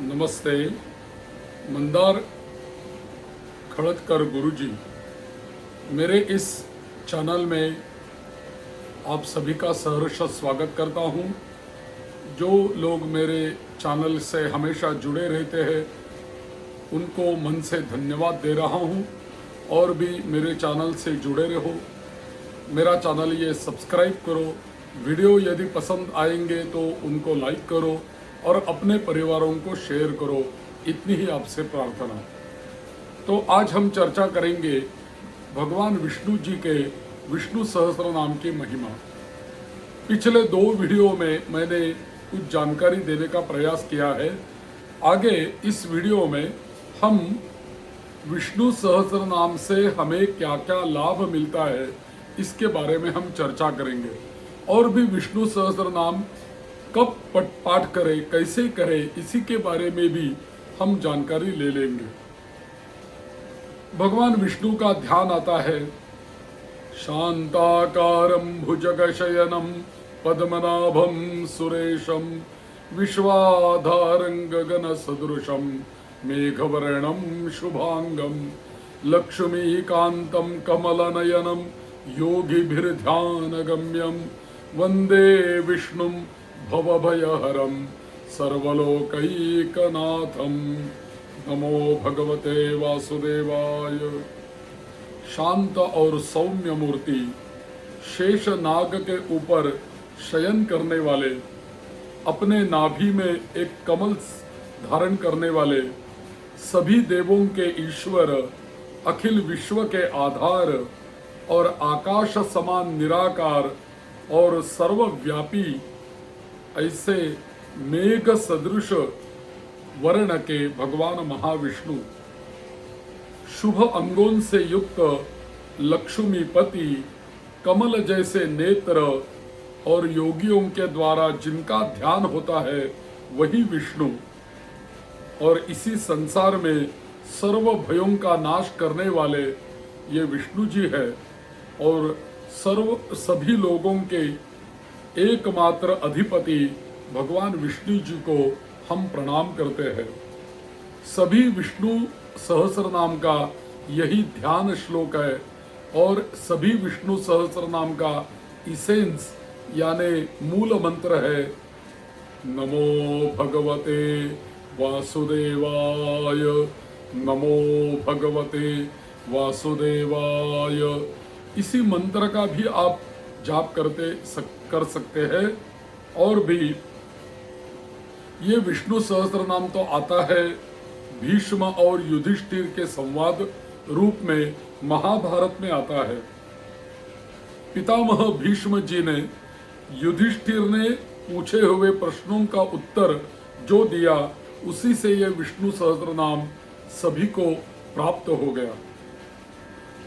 नमस्ते। मंदार खड़दकर गुरुजी, मेरे इस चैनल में आप सभी का सहर्ष स्वागत करता हूं। जो लोग मेरे चैनल से हमेशा जुड़े रहते हैं उनको मन से धन्यवाद दे रहा हूं, और भी मेरे चैनल से जुड़े रहो। मेरा चैनल ये सब्सक्राइब करो, वीडियो यदि पसंद आएंगे तो उनको लाइक करो और अपने परिवारों को शेयर करो। इतनी ही आपसे प्रार्थना। तो आज हम चर्चा करेंगे भगवान विष्णु जी के विष्णु सहस्त्र नाम की महिमा। पिछले 2 वीडियो में मैंने कुछ जानकारी देने का प्रयास किया है। आगे इस वीडियो में हम विष्णु सहस्त्र नाम से हमें क्या क्या लाभ मिलता है इसके बारे में हम चर्चा करेंगे, और भी विष्णु सहस्त्र नाम कब पाठ करें, कैसे करें, इसी के बारे में भी हम जानकारी ले लेंगे। भगवान विष्णु का ध्यान आता है शांताकारं भुजगशयनं पद्मनाभं सुरेशं विश्वाधारं गगनसदृशं मेघवर्णं शुभांगं लक्ष्मीकान्तं कमलनयनं योगिभिर्ध्यानगम्यं वन्दे विष्णुं भवभयहरं सर्वलोकैकनाथं। नमो भगवते वासुदेवाय। शांत और सौम्य मूर्ति, शेष नाग के ऊपर शयन करने वाले, अपने नाभि में एक कमल धारण करने वाले, सभी देवों के ईश्वर, अखिल विश्व के आधार और आकाश समान निराकार और सर्वव्यापी, ऐसे मेघ सदृश वर्ण के भगवान महाविष्णु, शुभ अंगों से युक्त लक्ष्मीपति, कमल जैसे नेत्र और योगियों के द्वारा जिनका ध्यान होता है वही विष्णु, और इसी संसार में सर्व भयों का नाश करने वाले ये विष्णु जी है। और सभी लोगों के एकमात्र अधिपति भगवान विष्णु जी को हम प्रणाम करते हैं। सभी विष्णु सहस्र नाम का यही ध्यान श्लोक है, और सभी विष्णु सहस्र नाम का इसेंस यानी मूल मंत्र है नमो भगवते वासुदेवाय, नमो भगवते वासुदेवाय। इसी मंत्र का भी आप जाप कर सकते हैं। और भी ये विष्णु सहस्त्र नाम तो आता है भीष्म और युधिष्ठिर के संवाद रूप में, महाभारत में आता है। पितामह भीष्म जी ने युधिष्ठिर ने पूछे हुए प्रश्नों का उत्तर जो दिया, उसी से यह विष्णु सहस्त्र नाम सभी को प्राप्त हो गया,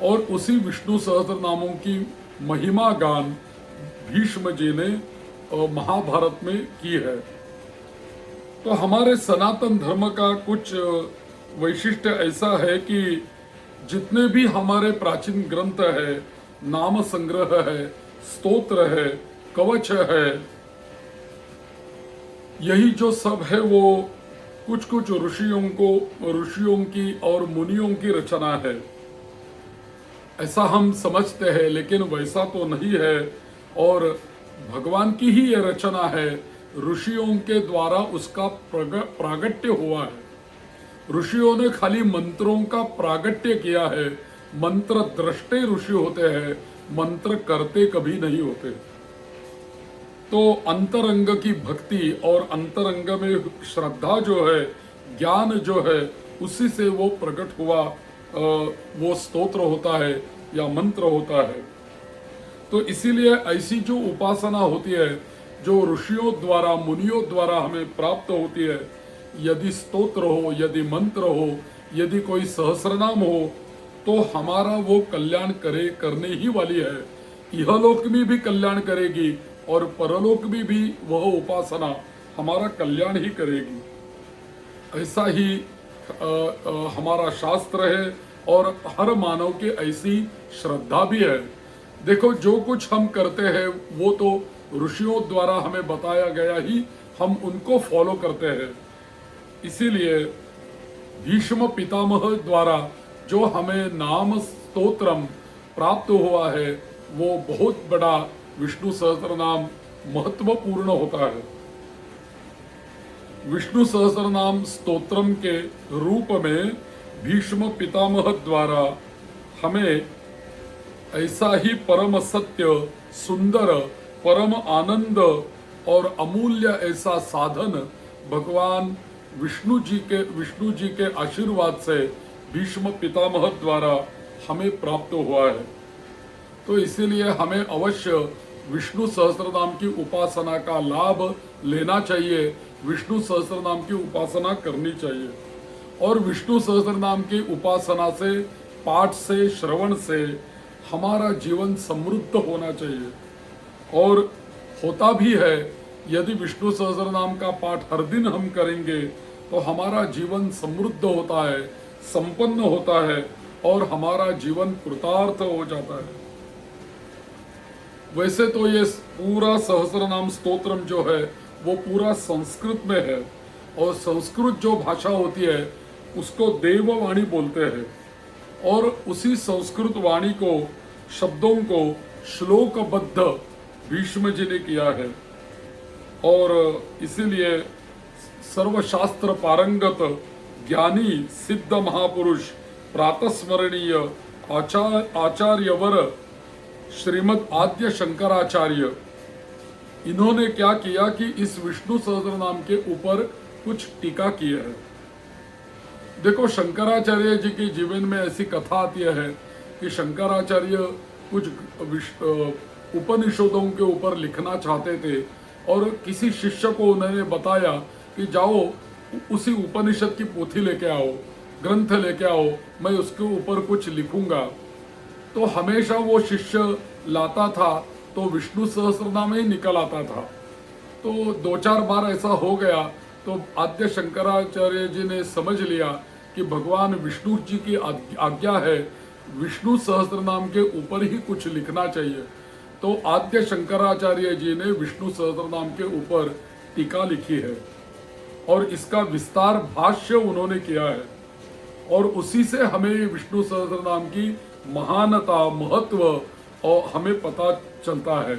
और उसी विष्णु सहस्त्र नामों की महिमा गान भीष्म जी ने महाभारत में की है। तो हमारे सनातन धर्म का कुछ वैशिष्ट्य ऐसा है कि जितने भी हमारे प्राचीन ग्रंथ है, नाम संग्रह है, स्तोत्र है, कवच है, यही जो सब है वो कुछ ऋषियों की और मुनियों की रचना है, ऐसा हम समझते हैं। लेकिन वैसा तो नहीं है, और भगवान की ही ये रचना है। ऋषियों के द्वारा उसका प्रागट्य हुआ है। ऋषियों ने खाली मंत्रों का प्रागट्य किया है। मंत्र दृष्टे ऋषि होते हैं, मंत्र करते कभी नहीं होते। तो अंतरंग की भक्ति और अंतरंग में श्रद्धा जो है, ज्ञान जो है, उसी से वो प्रकट हुआ वो स्तोत्र होता है या मंत्र होता है। तो इसीलिए ऐसी जो उपासना होती है, जो ऋषियों द्वारा, मुनियों द्वारा हमें प्राप्त होती है, यदि स्तोत्र हो, यदि मंत्र हो, यदि कोई सहस्रनाम हो, तो हमारा वो कल्याण करने ही वाली है। इहलोक में भी कल्याण करेगी और परलोक में भी वह उपासना हमारा कल्याण ही करेगी। ऐसा ही हमारा शास्त्र है, और हर मानव के ऐसी श्रद्धा भी है। देखो, जो कुछ हम करते हैं वो तो ऋषियों द्वारा हमें बताया गया ही हम उनको फॉलो करते हैं। इसीलिए भीष्म पितामह द्वारा जो हमें नाम स्तोत्रम प्राप्त हुआ है वो बहुत बड़ा विष्णु सहस्त्र नाम महत्वपूर्ण होता है। विष्णु सहस्त्र नाम स्तोत्रम के रूप में भीष्म पितामह द्वारा हमें ऐसा ही परम सत्य, सुंदर, परम आनंद और अमूल्य ऐसा साधन भगवान विष्णु जी के आशीर्वाद से भीष्म पितामह द्वारा हमें प्राप्त हुआ है। तो इसीलिए हमें अवश्य विष्णु सहस्त्र नाम की उपासना का लाभ लेना चाहिए, विष्णु सहस्त्र नाम की उपासना करनी चाहिए। और विष्णु सहस्त्र नाम की उपासना से, पाठ से, श्रवण से हमारा जीवन समृद्ध होना चाहिए। और होता भी है, यदि विष्णु सहस्त्र नाम का पाठ हर दिन हम करेंगे तो हमारा जीवन समृद्ध होता है, संपन्न होता है और हमारा जीवन कृतार्थ हो जाता है। वैसे तो ये पूरा सहस्त्र नाम स्तोत्रम जो है वो पूरा संस्कृत में है, और संस्कृत जो भाषा होती है उसको देववाणी बोलते हैं। और उसी संस्कृत वाणी को, शब्दों को श्लोकबद्ध भीष्म जी ने किया है। और इसीलिए सर्वशास्त्र पारंगत ज्ञानी सिद्ध महापुरुष प्रातस्मरणीय आचार्यवर श्रीमद आद्य शंकराचार्य, इन्होंने क्या किया कि इस विष्णु सहस्त्र नाम के ऊपर कुछ टीका की है। देखो, शंकराचार्य जी के जीवन में ऐसी कथा आती है कि शंकराचार्य कुछ उपनिषदों के ऊपर लिखना चाहते थे और किसी शिष्य को उन्होंने बताया कि जाओ उसी उपनिषद की पोथी लेके आओ, ग्रंथ लेके आओ, मैं उसके ऊपर कुछ लिखूंगा। तो हमेशा वो शिष्य लाता था तो विष्णु सहस्त्र नाम ही निकल आता था। तो 2-4 बार ऐसा हो गया तो आद्य शंकराचार्य जी ने समझ लिया कि भगवान विष्णु जी की आज्ञा है, विष्णु सहस्त्र नाम के ऊपर ही कुछ लिखना चाहिए। तो आद्य शंकराचार्य जी ने विष्णु सहस्त्र नाम के ऊपर टीका लिखी है और इसका विस्तार भाष्य उन्होंने किया है, और उसी से हमें विष्णु सहस्त्र नाम की महानता, महत्व और हमें पता चलता है।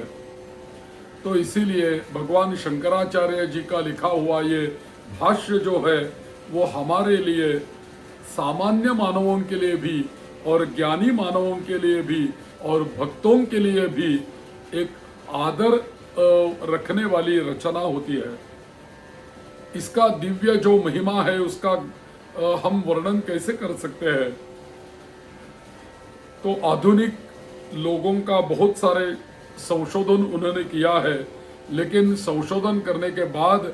तो इसीलिए भगवान शंकराचार्य जी का लिखा हुआ ये भाष्य जो है वो हमारे लिए, सामान्य मानवों के लिए भी और ज्ञानी मानवों के लिए भी और भक्तों के लिए भी एक आदर रखने वाली रचना होती है। इसका दिव्य जो महिमा है उसका हम वर्णन कैसे कर सकते हैं। तो आधुनिक लोगों का बहुत सारे संशोधन उन्होंने किया है, लेकिन संशोधन करने के बाद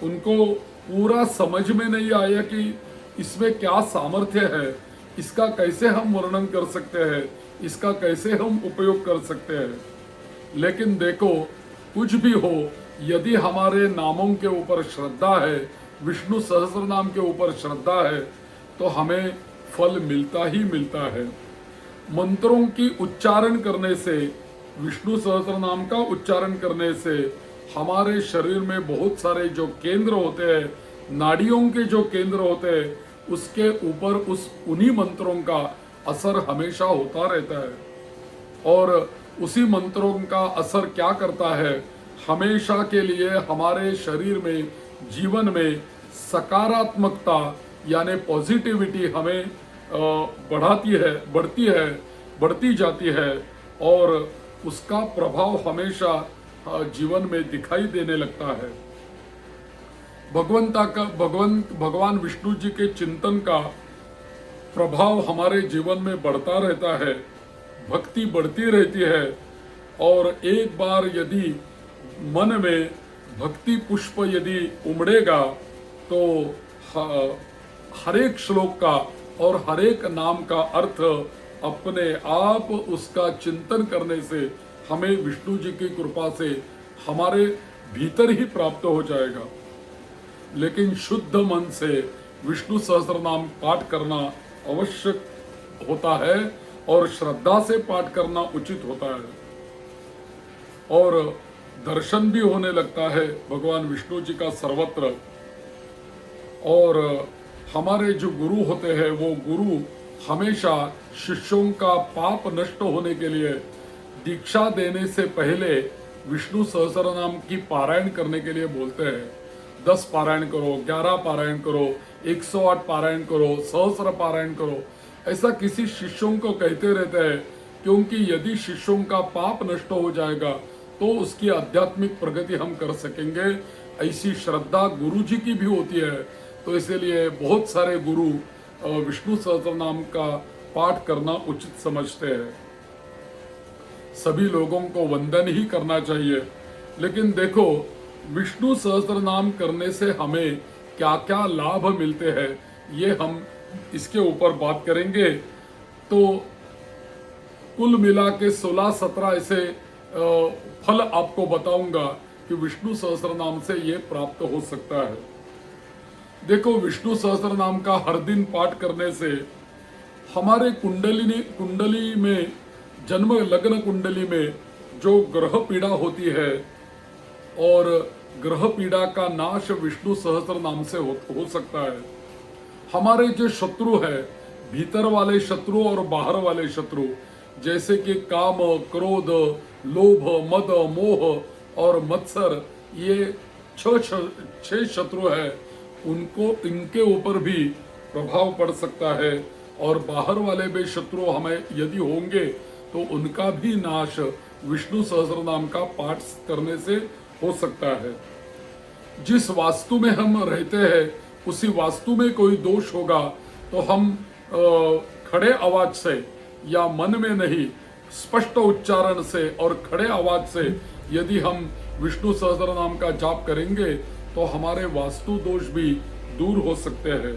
उनको पूरा समझ में नहीं आया कि इसमें क्या सामर्थ्य है, इसका कैसे हम वर्णन कर सकते हैं, इसका कैसे हम उपयोग कर सकते हैं। लेकिन देखो, कुछ भी हो, यदि हमारे नामों के ऊपर श्रद्धा है, विष्णु सहस्त्र नाम के ऊपर श्रद्धा है, तो हमें फल मिलता ही मिलता है। मंत्रों की उच्चारण करने से, विष्णु सहस्त्र नाम का उच्चारण करने से हमारे शरीर में बहुत सारे जो केंद्र होते हैं, नाड़ियों के जो केंद्र होते हैं, उसके ऊपर उन्हीं मंत्रों का असर हमेशा होता रहता है। और उसी मंत्रों का असर क्या करता है, हमेशा के लिए हमारे शरीर में, जीवन में सकारात्मकता यानी पॉजिटिविटी हमें बढ़ाती है, बढ़ती जाती है, और उसका प्रभाव हमेशा जीवन में दिखाई देने लगता है। भगवान विष्णु जी के चिंतन का प्रभाव हमारे जीवन में बढ़ता रहता है, भक्ति बढ़ती रहती है। और एक बार यदि मन में भक्ति पुष्प यदि उमड़ेगा तो हर एक श्लोक का और हर एक नाम का अर्थ अपने आप उसका चिंतन करने से हमें विष्णु जी की कृपा से हमारे भीतर ही प्राप्त हो जाएगा। लेकिन शुद्ध मन से विष्णु सहस्त्र नाम पाठ करना आवश्यक होता है और श्रद्धा से पाठ करना उचित होता है, और दर्शन भी होने लगता है भगवान विष्णु जी का सर्वत्र। और हमारे जो गुरु होते हैं वो गुरु हमेशा शिष्यों का पाप नष्ट होने के लिए दीक्षा देने से पहले विष्णु सहस्त्र नाम की पारायण करने के लिए बोलते हैं। 10 पारायण करो, 11 पारायण करो, 108 पारायण करो, सहस्त्र पारायण करो, ऐसा किसी शिष्यों को कहते रहते हैं, क्योंकि यदि शिष्यों का पाप नष्ट हो जाएगा तो उसकी आध्यात्मिक प्रगति हम कर सकेंगे। ऐसी श्रद्धा गुरु जी की भी होती है। तो इसीलिए बहुत सारे गुरु विष्णु सहस्त्र नाम का पाठ करना उचित समझते हैं। सभी लोगों को वंदन ही करना चाहिए। लेकिन देखो, विष्णु सहस्त्र नाम करने से हमें क्या क्या लाभ मिलते हैं, ये हम इसके ऊपर बात करेंगे। तो कुल मिला के 16-17 ऐसे फल आपको बताऊंगा कि विष्णु सहस्त्र नाम से ये प्राप्त हो सकता है। देखो, विष्णु सहस्त्र नाम का हर दिन पाठ करने से हमारे कुंडली में, जन्म लग्न कुंडली में जो ग्रह पीड़ा होती है, और ग्रह पीड़ा का नाश विष्णु सहस्त्र नाम से हो सकता है। हमारे जो शत्रु है, भीतर वाले शत्रु और बाहर वाले शत्रु, जैसे कि काम, क्रोध, लोभ, मद, मोह और मत्सर, ये 6 शत्रु है, इनके ऊपर भी प्रभाव पड़ सकता है। और बाहर वाले भी शत्रु हमें यदि होंगे तो उनका भी नाश विष्णु सहस्त्र नाम का पाठ करने से हो सकता है। जिस वास्तु में हम रहते हैं उसी वास्तु में कोई दोष होगा तो हम खड़े आवाज से या मन में नहीं, स्पष्ट उच्चारण से और खड़े आवाज से यदि हम विष्णु सहस्त्र नाम का जाप करेंगे तो हमारे वास्तु दोष भी दूर हो सकते हैं।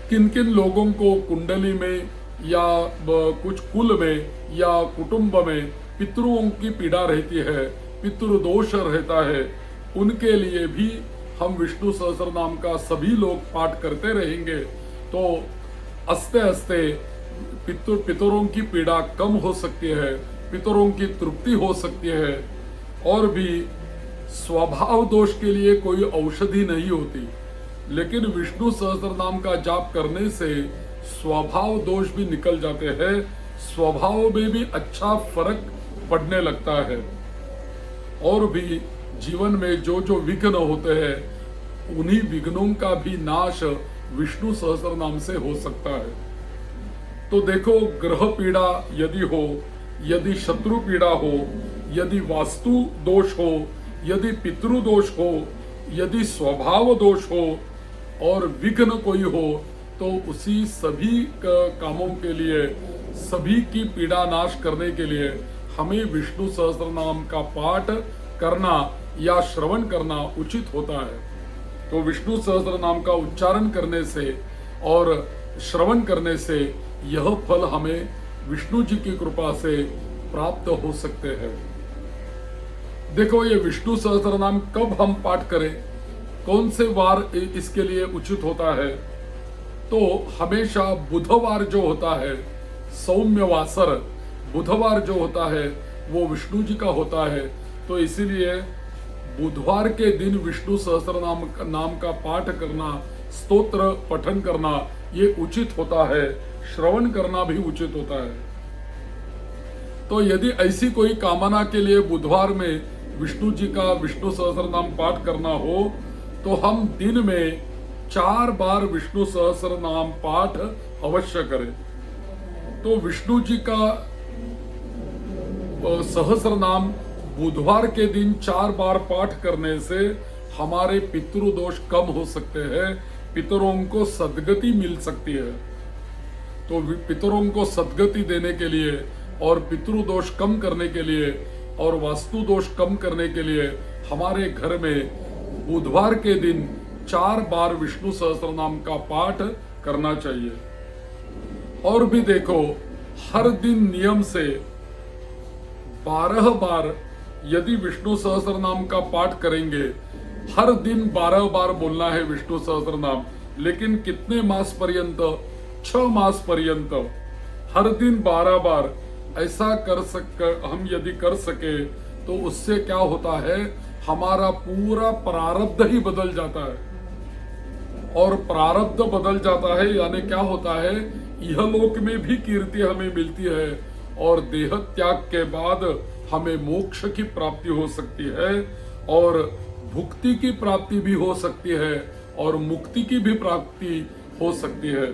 किन किन लोगों को कुंडली में या कुछ कुल में या कुटुंब में पितरों की पीड़ा रहती है, पितृदोष रहता है, उनके लिए भी हम विष्णु सहस्त्र नाम का सभी लोग पाठ करते रहेंगे तो आस्ते आस्ते पितरों की पीड़ा कम हो सकती है, पितरों की तृप्ति हो सकती है। और भी स्वभाव दोष के लिए कोई औषधि नहीं होती, लेकिन विष्णु सहस्त्र नाम का जाप करने से स्वभाव दोष भी निकल जाते हैं, स्वभाव में भी अच्छा फर्क पड़ने लगता है। और भी जीवन में जो जो विघ्न होते हैं उन्हीं विघ्नों का भी नाश विष्णु सहस्त्र नाम से हो सकता है। तो देखो, ग्रह पीड़ा यदि हो, यदि शत्रु पीड़ा हो, यदि वास्तु दोष हो, यदि पितृ दोष हो, यदि स्वभाव दोष हो और विघ्न कोई हो, तो उसी सभी कामों के लिए, सभी की पीड़ा नाश करने के लिए हमें विष्णु सहस्त्र नाम का पाठ करना या श्रवण करना उचित होता है। तो विष्णु सहस्त्र नाम का उच्चारण करने से और श्रवण करने से यह फल हमें विष्णु जी की कृपा से प्राप्त हो सकते हैं। देखो, ये विष्णु सहस्त्र नाम कब हम पाठ करें, कौन से वार इसके लिए उचित होता है, तो हमेशा बुधवार जो होता है, सौम्यवासर बुधवार जो होता है वो विष्णु जी का होता है। तो इसीलिए बुधवार के दिन विष्णु सहस्त्र नाम का पाठ करना, स्तोत्र पठन करना ये उचित होता है, श्रवण करना भी उचित होता है। तो यदि ऐसी कोई कामना के लिए बुधवार में विष्णु जी का विष्णु सहस्त्र नाम पाठ करना हो तो हम दिन में 4 बार विष्णु सहस्त्र नाम पाठ अवश्य करें। तो विष्णु जी का सहस्त्र नाम बुधवार के दिन 4 बार पाठ करने से हमारे पितृदोष कम हो सकते हैं, पितरों को सद्गति मिल सकती है। तो पितरों को सद्गति देने के लिए और पितृदोष कम करने के लिए और वास्तु दोष कम करने के लिए हमारे घर में बुधवार के दिन 4 बार विष्णु सहस्त्र नाम का पाठ करना चाहिए। और भी देखो, हर दिन नियम से 12 बार यदि विष्णु सहस्त्र नाम का पाठ करेंगे, हर दिन 12 बार बोलना है विष्णु सहस्त्र नाम, लेकिन कितने मास पर्यंत? 6 मास पर्यंत हर दिन 12 बार ऐसा हम यदि कर सके तो उससे क्या होता है, हमारा पूरा प्रारब्ध ही बदल जाता है। और प्रारब्ध बदल जाता है, यानी क्या होता है, यह लोक में भी कीर्ति हमें मिलती है और देह त्याग के बाद हमें मोक्ष की प्राप्ति हो सकती है और भुक्ति की प्राप्ति भी हो सकती है और मुक्ति की भी प्राप्ति हो सकती है।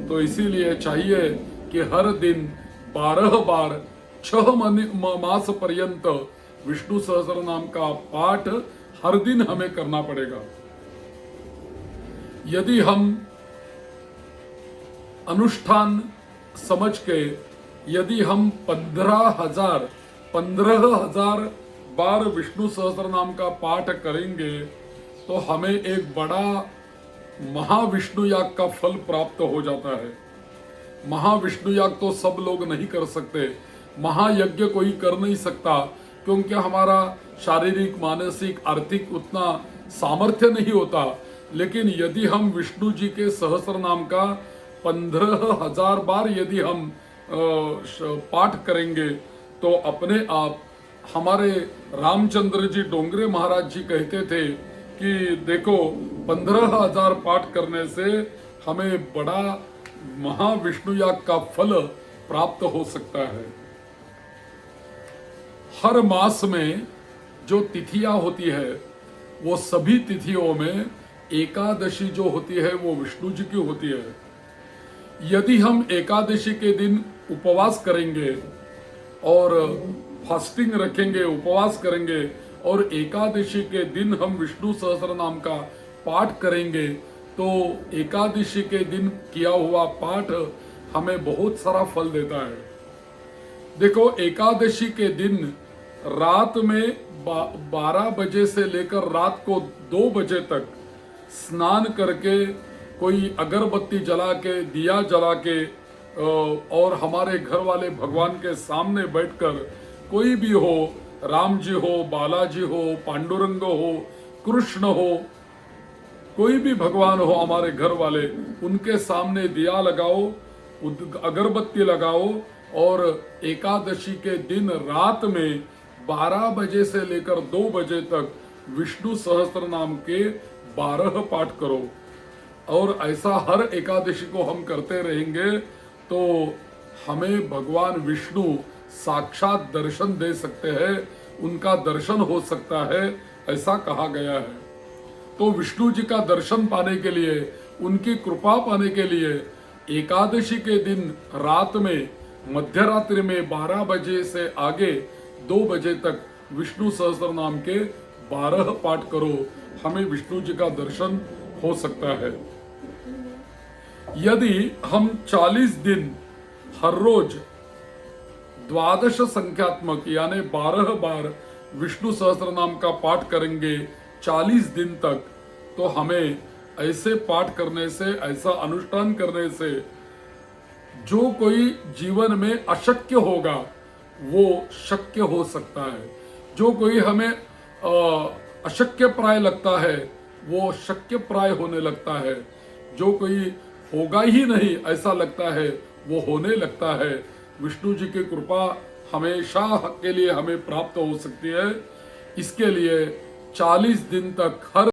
तो इसीलिए चाहिए कि हर दिन 12 बार 6 मास पर्यंत विष्णु सहस्त्र नाम का पाठ हर दिन हमें करना पड़ेगा। यदि हम अनुष्ठान समझ के यदि हम 15,000 बार विष्णु सहस्त्र नाम का पाठ करेंगे तो हमें एक बड़ा महाविष्णु याग का फल प्राप्त हो जाता है। महाविष्णु याग तो सब लोग नहीं कर सकते, महायज्ञ कोई कर नहीं सकता, क्योंकि हमारा शारीरिक मानसिक आर्थिक उतना सामर्थ्य नहीं होता। लेकिन यदि हम विष्णु जी के सहस्त्र नाम का 15,000 बार यदि हम पाठ करेंगे तो अपने आप, हमारे रामचंद्र जी डोंगरे महाराज जी कहते थे कि देखो 15,000 पाठ करने से हमें बड़ा महाविष्णु याग का फल प्राप्त हो सकता है। हर मास में जो तिथियां होती है वो सभी तिथियों में एकादशी जो होती है वो विष्णु जी की होती है। यदि हम एकादशी के दिन उपवास करेंगे और फास्टिंग रखेंगे, उपवास करेंगे और एकादशी के दिन हम विष्णु सहस्त्र नाम का पाठ करेंगे तो एकादशी के दिन किया हुआ पाठ हमें बहुत सारा फल देता है। देखो, एकादशी के दिन रात में 12 बजे से लेकर रात को 2 बजे तक स्नान करके, कोई अगरबत्ती जला के, दिया जला के और हमारे घर वाले भगवान के सामने बैठकर, कोई भी हो, राम जी हो, बालाजी हो, पांडुरंग हो, कृष्ण हो, कोई भी भगवान हो हमारे घर वाले, उनके सामने दिया लगाओ, अगरबत्ती लगाओ और एकादशी के दिन रात में 12 बजे से लेकर 2 बजे तक विष्णु सहस्त्र नाम के 12 पाठ करो। और ऐसा हर एकादशी को हम करते रहेंगे तो हमें भगवान विष्णु साक्षात दर्शन दे सकते हैं, उनका दर्शन हो सकता है, ऐसा कहा गया है। तो विष्णु जी का दर्शन पाने के लिए, उनकी कृपा पाने के लिए एकादशी के दिन रात में, मध्य रात्रि में 12 बजे से आगे 2 बजे तक विष्णु सहस्त्र नाम के 12 पाठ करो, हमें विष्णु जी का दर्शन हो सकता है। यदि हम 40 दिन हर रोज 12 संख्यात्मक यानी 12 बार विष्णु सहस्त्र नाम का पाठ करेंगे 40 दिन तक, तो हमें ऐसे पाठ करने से, ऐसा अनुष्ठान करने से जो कोई जीवन में अशक्य होगा वो शक्य हो सकता है। जो कोई हमें अशक्य प्राय लगता है वो शक्य प्राय होने लगता है। जो कोई होगा ही नहीं ऐसा लगता है वो होने लगता है। विष्णु जी की कृपा हमेशा के लिए हमें प्राप्त हो सकती है। इसके लिए 40 दिन तक हर